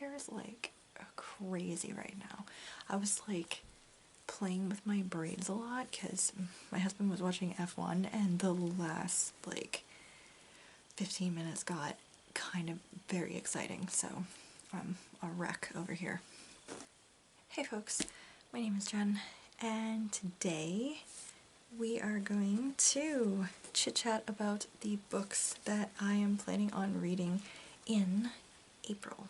hair is like crazy right now. I was like playing with my braids a lot because my husband was watching F1 and the last like 15 minutes got kind of very exciting, so I'm a wreck over here. Hey folks, my name is Jen, and today we are going to chit-chat about the books that I am planning on reading in April.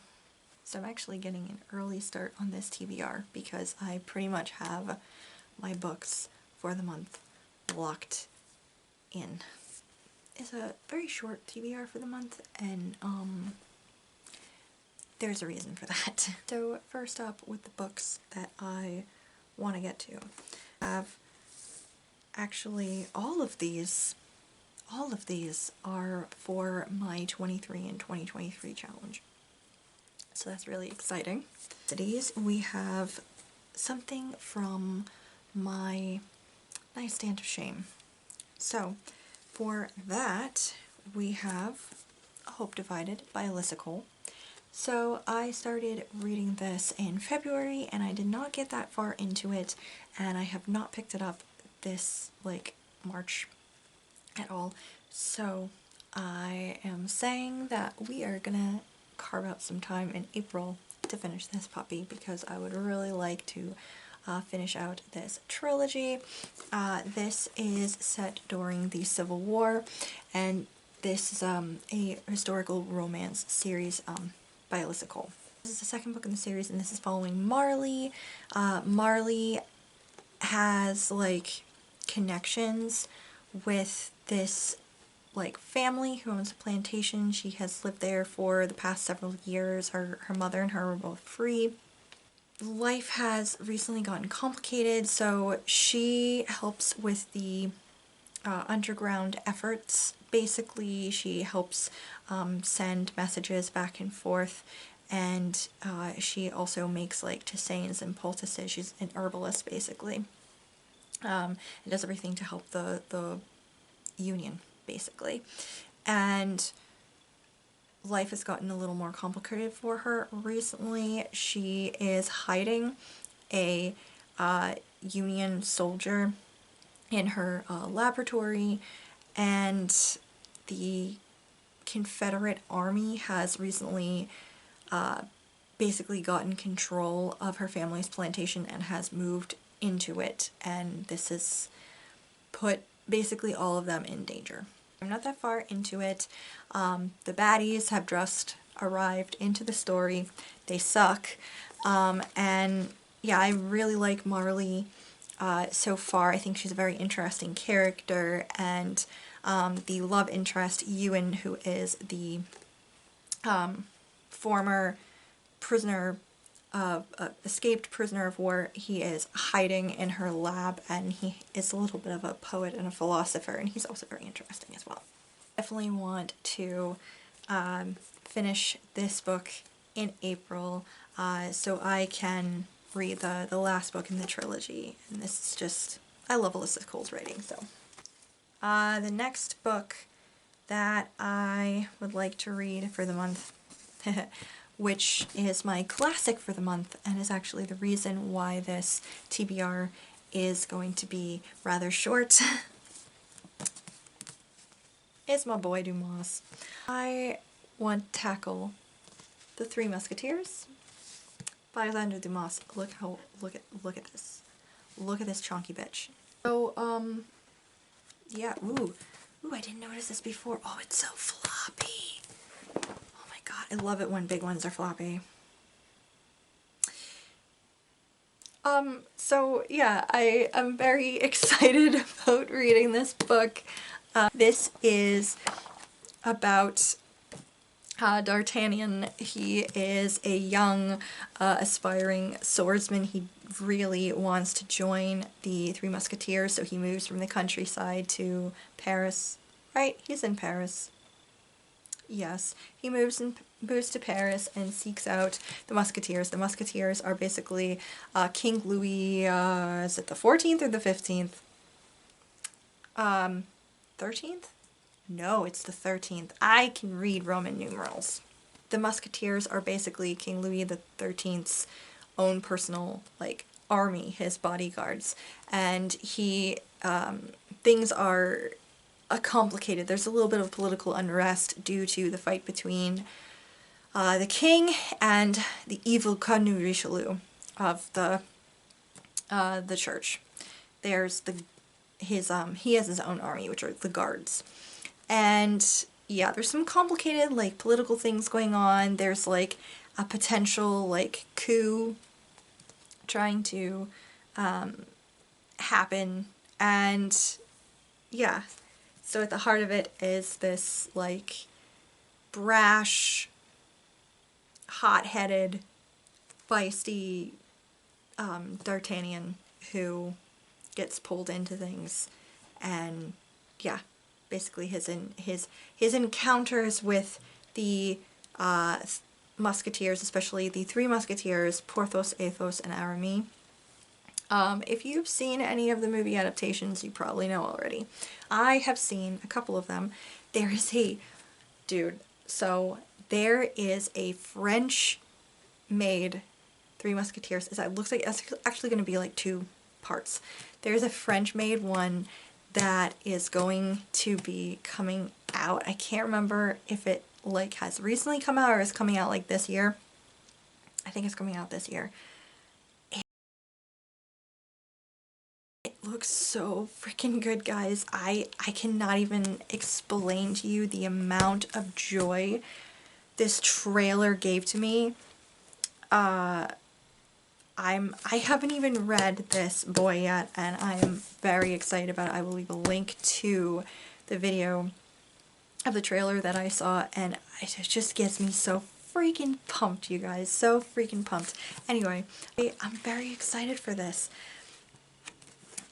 So I'm actually getting an early start on this TBR because I pretty much have my books for the month locked in. It's a very short TBR for the month, and there's a reason for that. So first up with the books that I want to get to, I have actually all of these are for my 23 and 2023 challenge. So that's really exciting. Cities, we have something from my Nightstand of Shame. So for that, we have Hope Divided by Alyssa Cole. So I started reading this in February and I did not get that far into it, and I have not picked it up this like March at all. So I am saying that we are gonna carve out some time in April to finish this puppy because I would really like to finish out this trilogy. This is set during the Civil War, and this is a historical romance series by Alyssa Cole. This is the second book in the series, and this is following Marley. Marley has like connections with this like family who owns a plantation. She has lived there for the past several years. Her mother and her were both free. Life has recently gotten complicated, so she helps with the underground efforts. Basically, she helps send messages back and forth, and she also makes like tisanes and poultices. She's an herbalist, basically. And does everything to help the union, basically. And life has gotten a little more complicated for her recently. She is hiding a Union soldier in her laboratory, and the Confederate Army has recently basically gotten control of her family's plantation and has moved into it, and this has put basically all of them in danger. I'm not that far into it. The baddies have just arrived into the story. They suck. And yeah, I really like Marley so far. I think she's a very interesting character, and the love interest, Ewan, who is the former prisoner escaped prisoner of war, he is hiding in her lab, and he is a little bit of a poet and a philosopher, and he's also very interesting as well. Definitely want to finish this book in April so I can read the last book in the trilogy, and this is just, I love Alyssa Cole's writing. So the next book that I would like to read for the month which is my classic for the month and is actually the reason why this TBR is going to be rather short, is my boy Dumas. I want to tackle The Three Musketeers by Alexandre Dumas. Look at this. Look at this chonky bitch. So, yeah, ooh, I didn't notice this before. Oh, it's so floppy. God, I love it when big ones are floppy. So yeah, I am very excited about reading this book. This is about D'Artagnan. He is a young, aspiring swordsman. He really wants to join the Three Musketeers, so he moves from the countryside to Paris. Right? He's in Paris. Yes, he moves to Paris and seeks out the Musketeers. The Musketeers are basically King Louis, is it the 14th or the 15th? 13th? No, it's the 13th. I can read Roman numerals. the Musketeers are basically King Louis XIII's own personal, like, army, his bodyguards. And things are complicated. There's a little bit of political unrest due to the fight between the king and the evil Cardinal Richelieu of the church. There's he has his own army, which are the guards. And yeah, there's some complicated, like, political things going on. There's, like, a potential, like, coup trying to happen. And yeah, so at the heart of it is this, like, brash, hot-headed, feisty D'Artagnan who gets pulled into things. And yeah, basically his encounters with the Musketeers, especially the three Musketeers, Porthos, Athos, and Aramis. If you've seen any of the movie adaptations, you probably know already. I have seen a couple of them. There is a French-made Three Musketeers. It looks like it's actually going to be like 2 parts. There's a French-made one that is going to be coming out. I can't remember if it, like, has recently come out or is coming out, like, this year. I think it's coming out this year. It looks so freaking good, guys. I cannot even explain to you the amount of joy this trailer gave to me. I haven't even read this boy yet, and I'm very excited about it. I will leave a link to the video of the trailer that I saw, and it just gets me so freaking pumped, you guys. So freaking pumped. Anyway, I'm very excited for this.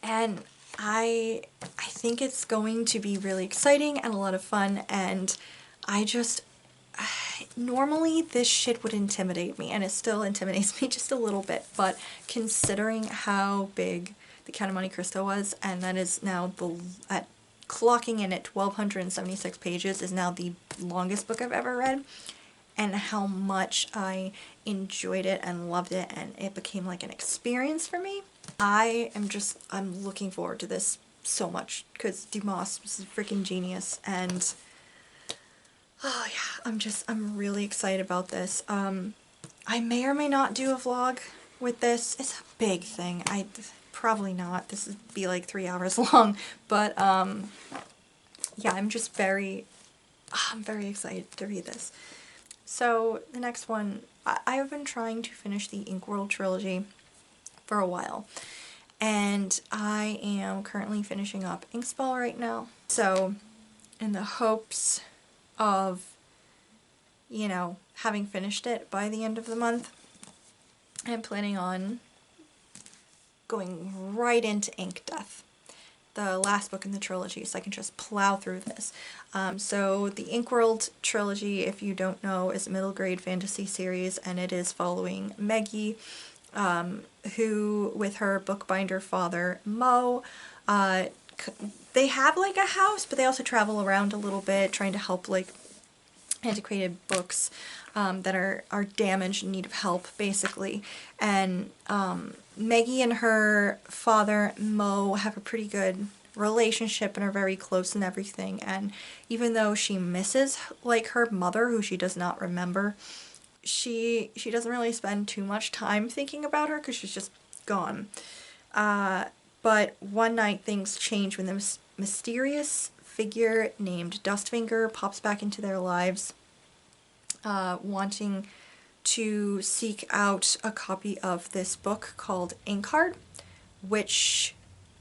And I think it's going to be really exciting and a lot of fun, and normally this shit would intimidate me, and it still intimidates me just a little bit, but considering how big The Count of Monte Cristo was, and that is now clocking in at 1,276 pages, is now the longest book I've ever read, and how much I enjoyed it and loved it, and it became like an experience for me. I'm looking forward to this so much, because Dumas was a freaking genius, and oh yeah, I'm really excited about this. I may or may not do a vlog with this. It's a big thing. Probably not. This would be like 3 hours long, but yeah, I'm very excited to read this. So the next one, I have been trying to finish the Inkworld trilogy for a while, and I am currently finishing up Inkspell right now. So in the hopes of, you know, having finished it by the end of the month, I'm planning on going right into Ink Death, the last book in the trilogy, so I can just plow through this. So the Inkworld trilogy, if you don't know, is a middle grade fantasy series, and it is following Maggie, who, with her bookbinder father, Mo, they have like a house, but they also travel around a little bit trying to help like antiquated books that are damaged and need of help, basically. And Maggie and her father, Mo, have a pretty good relationship and are very close and everything. And even though she misses like her mother, who she does not remember, she doesn't really spend too much time thinking about her because she's just gone. But one night things change when this mysterious figure named Dustfinger pops back into their lives, wanting to seek out a copy of this book called Inkheart, which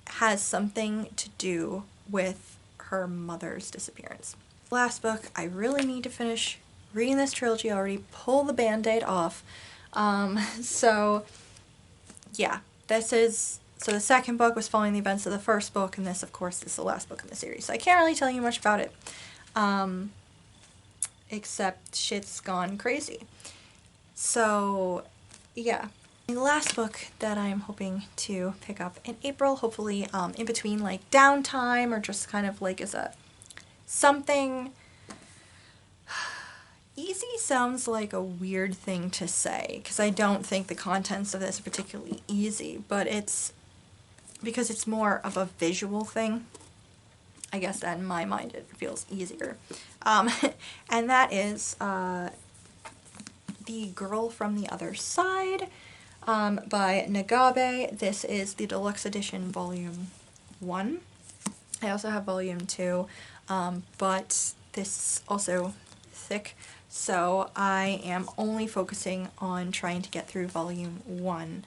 has something to do with her mother's disappearance. Last book, I really need to finish reading this trilogy already, pull the band-aid off. So yeah, so the second book was following the events of the first book, and this, of course, is the last book in the series. So I can't really tell you much about it, except shit's gone crazy. So yeah, the last book that I'm hoping to pick up in April, hopefully in between like downtime or just kind of like as a something, easy sounds like a weird thing to say, because I don't think the contents of this are particularly easy, but it's because it's more of a visual thing. I guess that in my mind it feels easier. And that is The Girl from the Other Side by Nagabe. This is the deluxe edition volume 1. I also have volume 2, but this is also thick, so I am only focusing on trying to get through volume 1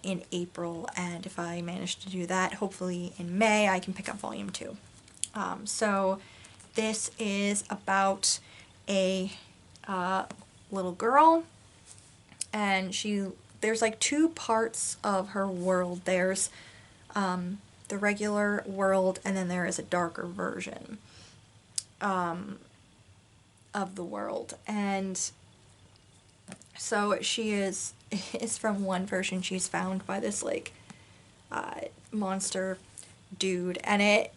in April, and if I manage to do that, hopefully in May I can pick up volume 2. So this is about a little girl, and there's like two parts of her world. There's the regular world, and then there is a darker version of the world. And so she is from one version, she's found by this like monster dude, and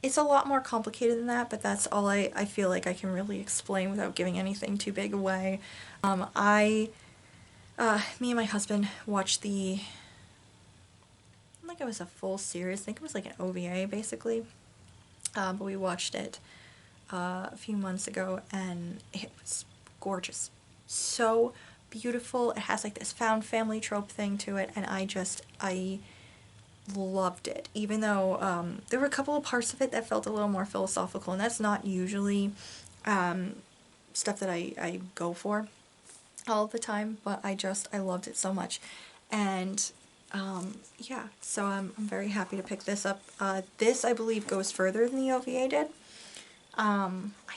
it's a lot more complicated than that, but that's all I feel like I can really explain without giving anything too big away. Me and my husband watched I don't think it was a full series, I think it was like an OVA basically, but we watched it a few months ago, and it was gorgeous. So beautiful. It has like this found family trope thing to it, and I loved it, even though there were a couple of parts of it that felt a little more philosophical, and that's not usually stuff that I go for all the time, but I loved it so much. And yeah, so I'm very happy to pick this up. This, I believe, goes further than the OVA did. I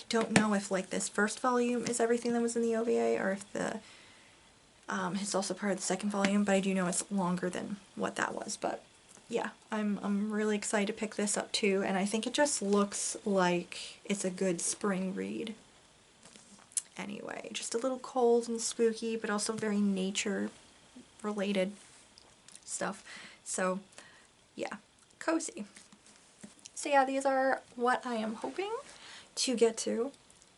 don't know if like this first volume is everything that was in the OVA, or if it's also part of the second volume, but I do know it's longer than what that was. But yeah, I'm really excited to pick this up too, and I think it just looks like it's a good spring read. Anyway, just a little cold and spooky, but also very nature related stuff. So yeah, cozy. So yeah, these are what I am hoping to get to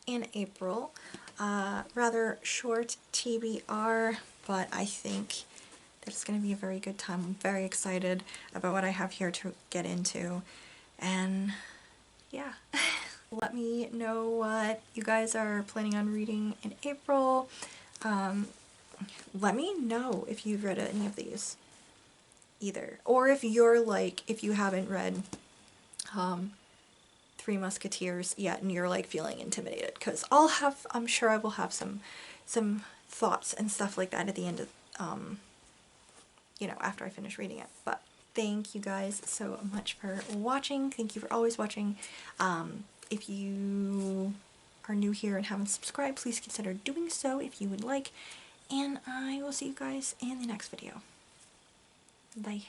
in April. Rather short TBR, but I think that it's going to be a very good time. I'm very excited about what I have here to get into, and yeah. Let me know what you guys are planning on reading in April. Let me know if you've read any of these either, or if you haven't read Three Musketeers yet and you're like feeling intimidated, because I'm sure I will have some thoughts and stuff like that at the end of after I finish reading it. But thank you guys so much for watching. Thank you for always watching. If you are new here and haven't subscribed, please consider doing so if you would like, and I will see you guys in the next video. Bye.